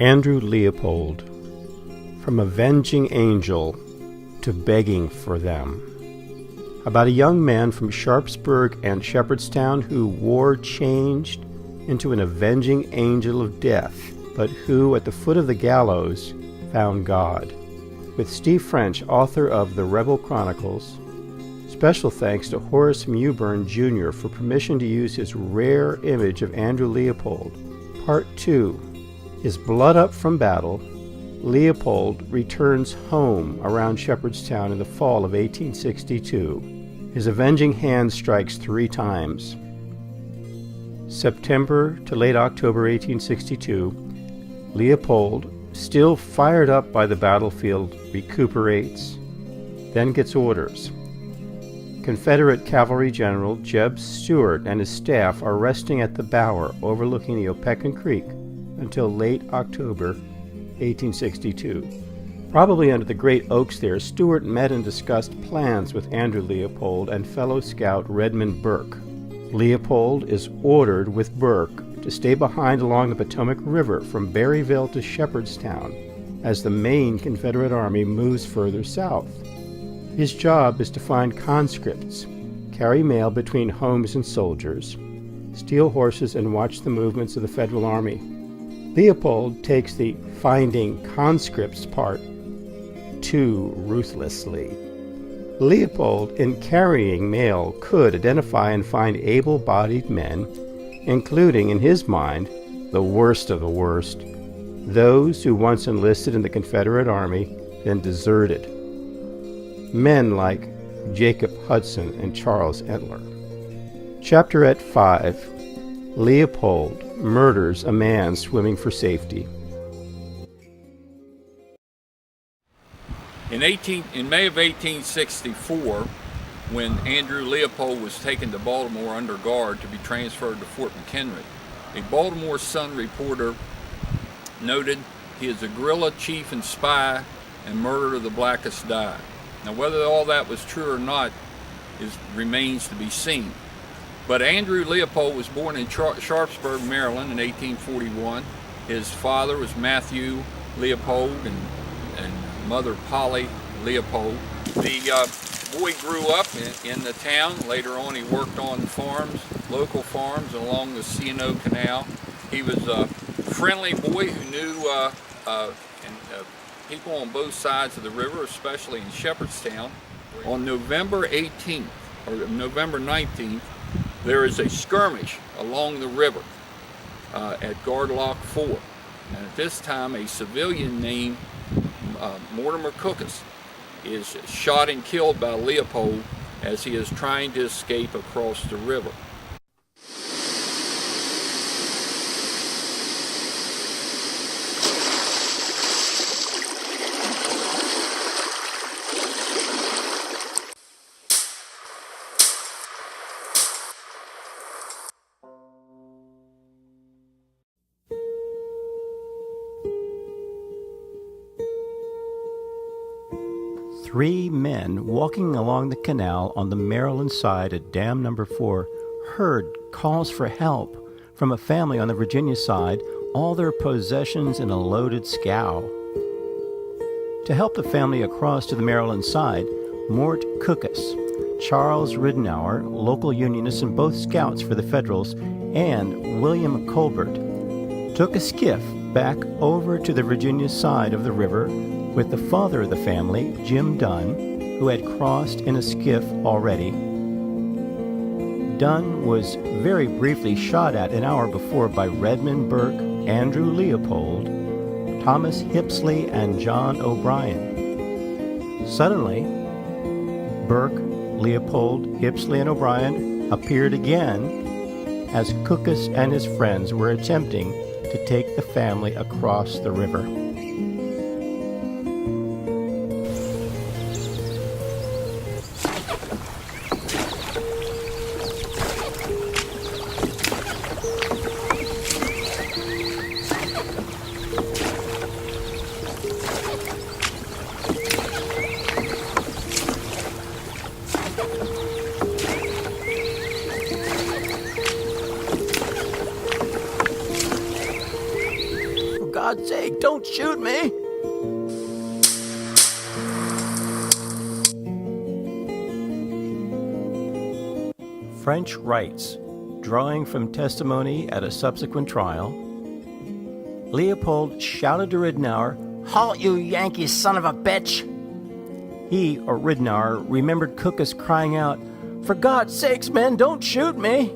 Andrew Leopold, From Avenging Angel to Begging for Them. About a young man from Sharpsburg and Shepherdstown who war changed into an avenging angel of death, but who, at the foot of the gallows, found God. With Steve French, author of the Rebel Chronicles. Special thanks to Horace Mewborn, Jr. for permission to use his rare image of Andrew Leopold. Part 2. His blood up from battle, Leopold returns home around Shepherdstown in the fall of 1862. His avenging hand strikes 3 times. September to late October 1862, Leopold, still fired up by the battlefield, recuperates, then gets orders. Confederate Cavalry General Jeb Stuart and his staff are resting at the Bower overlooking the Opequon Creek until late October 1862. Probably under the great oaks there, Stuart met and discussed plans with Andrew Leopold and fellow scout Redmond Burke. Leopold is ordered with Burke to stay behind along the Potomac River from Berryville to Shepherdstown as the main Confederate Army moves further south. His job is to find conscripts, carry mail between homes and soldiers, steal horses, and watch the movements of the Federal Army. Leopold takes the finding conscripts part too ruthlessly. Leopold, in carrying mail, could identify and find able-bodied men, including, in his mind, the worst of the worst, those who once enlisted in the Confederate Army, then deserted. Men like Jacob Hudson and Charles Entler. Chapterette 5. Leopold murders a man swimming for safety. In May of 1864, when Andrew Leopold was taken to Baltimore under guard to be transferred to Fort McHenry, a Baltimore Sun reporter noted he is a guerrilla chief and spy and murdered of the blackest dye. Now, whether all that was true or not remains to be seen. But Andrew Leopold was born in Sharpsburg, Maryland in 1841. His father was Matthew Leopold and mother Polly Leopold. The boy grew up in the town. Later on he worked on farms, local farms along the C&O Canal. He was a friendly boy who knew people on both sides of the river, especially in Shepherdstown. On November 18th, or November 19th, there is a skirmish along the river at Guard Lock 4. And at this time, a civilian named Mortimer Cookus is shot and killed by Leopold as he is trying to escape across the river. Three men walking along the canal on the Maryland side at Dam Number 4 heard calls for help from a family on the Virginia side, all their possessions in a loaded scow. To help the family across to the Maryland side, Mort Cookus, Charles Ridenour, local Unionists and both scouts for the Federals, and William Colbert, took a skiff back over to the Virginia side of the river with the father of the family, Jim Dunn, who had crossed in a skiff already. Dunn was very briefly shot at an hour before by Redmond Burke, Andrew Leopold, Thomas Hipsley, and John O'Brien. Suddenly, Burke, Leopold, Hipsley, and O'Brien appeared again as Cookus and his friends were attempting to take the family across the river. God's sake, don't shoot me! French writes, drawing from testimony at a subsequent trial, Leopold shouted to Ridenour, "Halt, you Yankee son of a bitch!" He, or Ridenour, remembered Cookus crying out, "For God's sakes, men, don't shoot me!"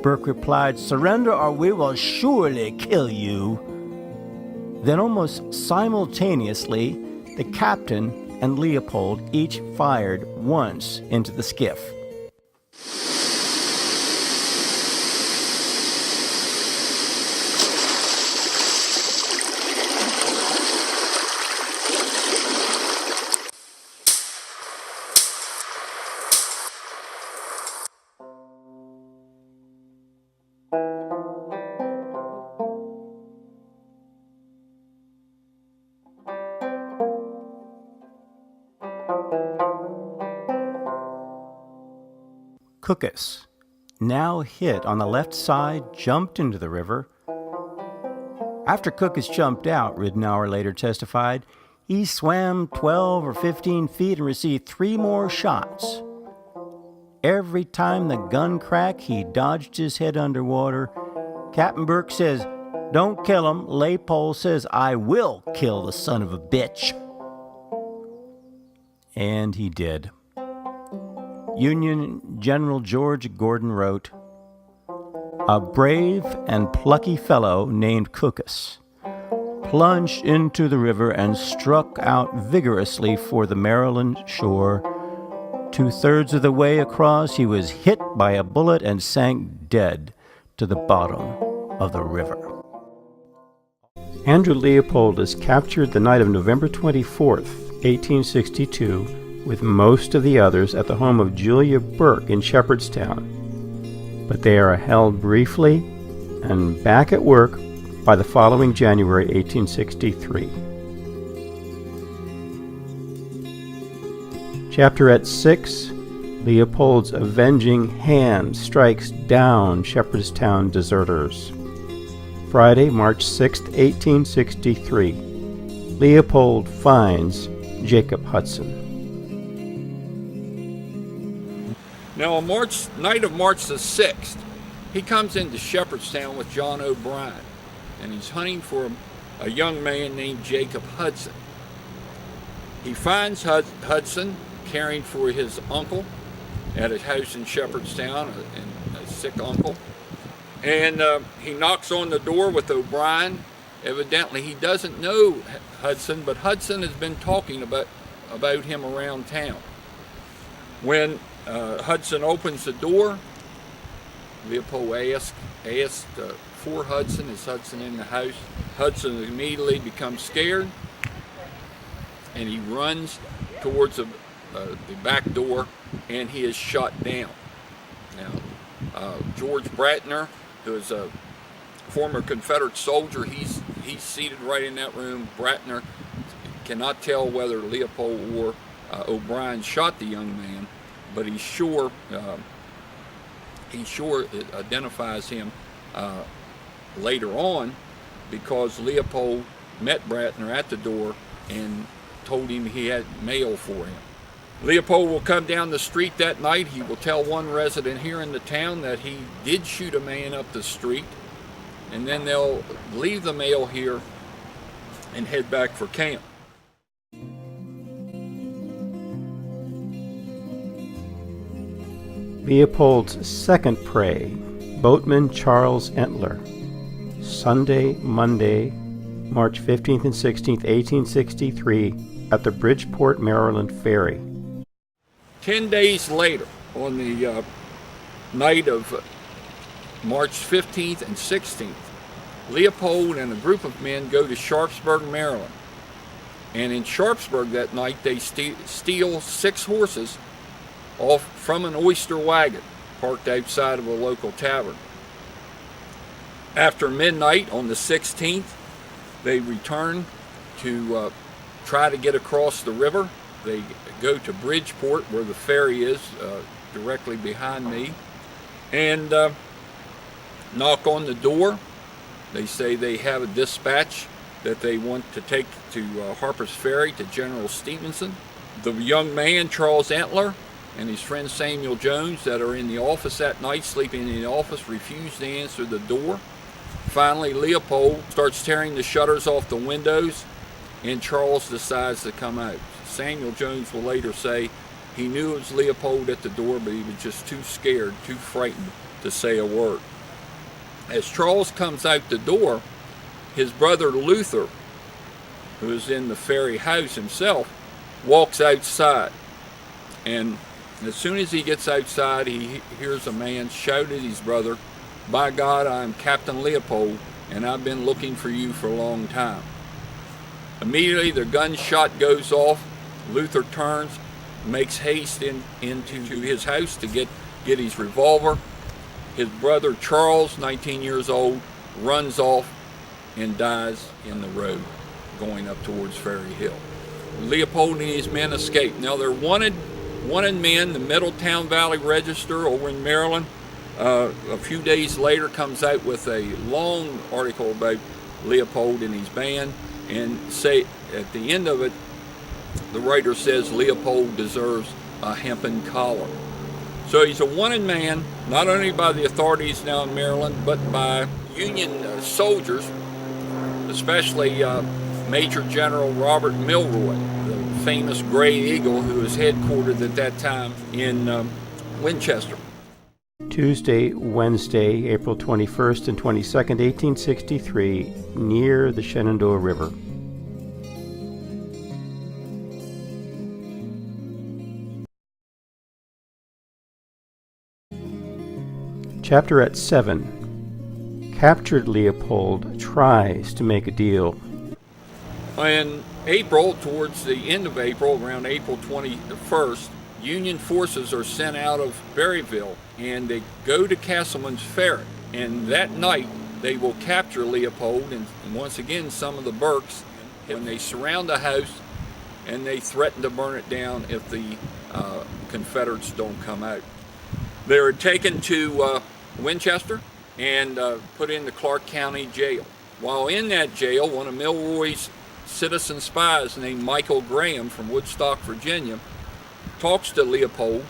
Burke replied, "Surrender or we will surely kill you." Then almost simultaneously, the captain and Leopold each fired once into the skiff. Cookus, now hit on the left side, jumped into the river. After Cookus jumped out, Ridenour later testified, he swam 12 or 15 feet and received 3 more shots. Every time the gun cracked, he dodged his head underwater. Captain Burke says, "Don't kill him." Leopold says, "I will kill the son of a bitch." And he did. Union General George Gordon wrote, "A brave and plucky fellow named Cookus plunged into the river and struck out vigorously for the Maryland shore. 2/3 of the way across, he was hit by a bullet and sank dead to the bottom of the river." Andrew Leopold is captured the night of November 24th, 1862, with most of the others at the home of Julia Burke in Shepherdstown. But they are held briefly and back at work by the following January 1863. Chapterette 6, Leopold's avenging hand strikes down Shepherdstown deserters. Friday, March 6, 1863. Leopold finds Jacob Hudson. Now, on night of March the 6th, he comes into Shepherdstown with John O'Brien, and he's hunting for a young man named Jacob Hudson. He finds Hudson caring for his uncle at his house in Shepherdstown, a sick uncle, and he knocks on the door with O'Brien. Evidently, he doesn't know Hudson, but Hudson has been talking about him around town. When Hudson opens the door, Leopold asked for Hudson. Is Hudson in the house? Hudson immediately becomes scared, and he runs towards the back door, and he is shot down. Now, George Bratner, who is a former Confederate soldier, he's seated right in that room. Bratner cannot tell whether Leopold or O'Brien shot the young man, but he sure identifies him later on, because Leopold met Bratner at the door and told him he had mail for him. Leopold will come down the street that night. He will tell one resident here in the town that he did shoot a man up the street, and then they'll leave the mail here and head back for camp. Leopold's second prey, boatman Charles Entler. Sunday, Monday, March 15th and 16th, 1863, at the Bridgeport, Maryland ferry. 10 days later, on the night of March 15th and 16th, Leopold and a group of men go to Sharpsburg, Maryland. And in Sharpsburg that night, they steal 6 horses off from an oyster wagon parked outside of a local tavern. After midnight on the 16th, they return to try to get across the river. They go to Bridgeport, where the ferry is, directly behind me, and knock on the door. They say they have a dispatch that they want to take to Harper's Ferry to General Stevenson. The young man, Charles Entler, and his friend Samuel Jones, that are in the office that night, sleeping in the office, refuse to answer the door. Finally, Leopold starts tearing the shutters off the windows, and Charles decides to come out. Samuel Jones will later say he knew it was Leopold at the door, but he was just too scared, too frightened to say a word. As Charles comes out the door, his brother Luther, who is in the ferry house himself, walks outside. And as soon as he gets outside, he hears a man shout at his brother, "By God, I am Captain Leopold, and I've been looking for you for a long time." Immediately, the gunshot goes off. Luther turns, makes haste into his house to get his revolver. His brother Charles, 19 years old, runs off and dies in the road going up towards Ferry Hill. Leopold and his men escape. Now they're wanted men. The Middletown Valley Register over in Maryland a few days later comes out with a long article about Leopold and his band, and say at the end of it, the writer says Leopold deserves a hempen collar. So he's a wanted man, not only by the authorities now in Maryland, but by Union soldiers, especially Major General Robert Milroy, the famous Gray Eagle, who was headquartered at that time in Winchester. Tuesday, Wednesday, April 21st and 22nd, 1863, near the Shenandoah River. Chapterette 7. Captured Leopold tries to make a deal. In April, towards the end of April, around April 21st, Union forces are sent out of Berryville, and they go to Castleman's Ferry. And that night, they will capture Leopold and once again some of the Burkes, when they surround the house and they threaten to burn it down if the Confederates don't come out. They're taken to Winchester and put in the Clark County Jail. While in that jail, one of Milroy's citizen spies named Michael Graham from Woodstock, Virginia, talks to Leopold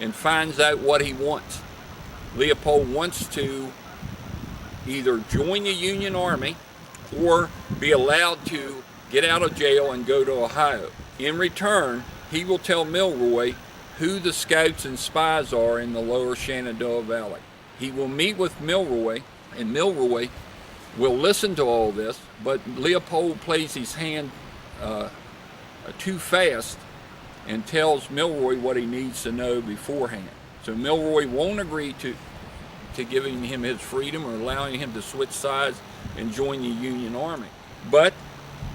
and finds out what he wants. Leopold wants to either join the Union Army or be allowed to get out of jail and go to Ohio. In return, he will tell Milroy who the scouts and spies are in the lower Shenandoah Valley. He will meet with Milroy, and Milroy will listen to all this, but Leopold plays his hand too fast and tells Milroy what he needs to know beforehand. So Milroy won't agree to giving him his freedom or allowing him to switch sides and join the Union Army. But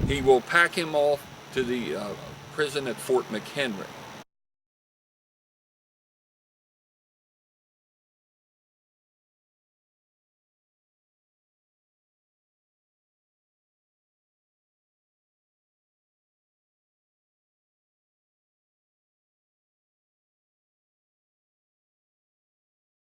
he will pack him off to the prison at Fort McHenry.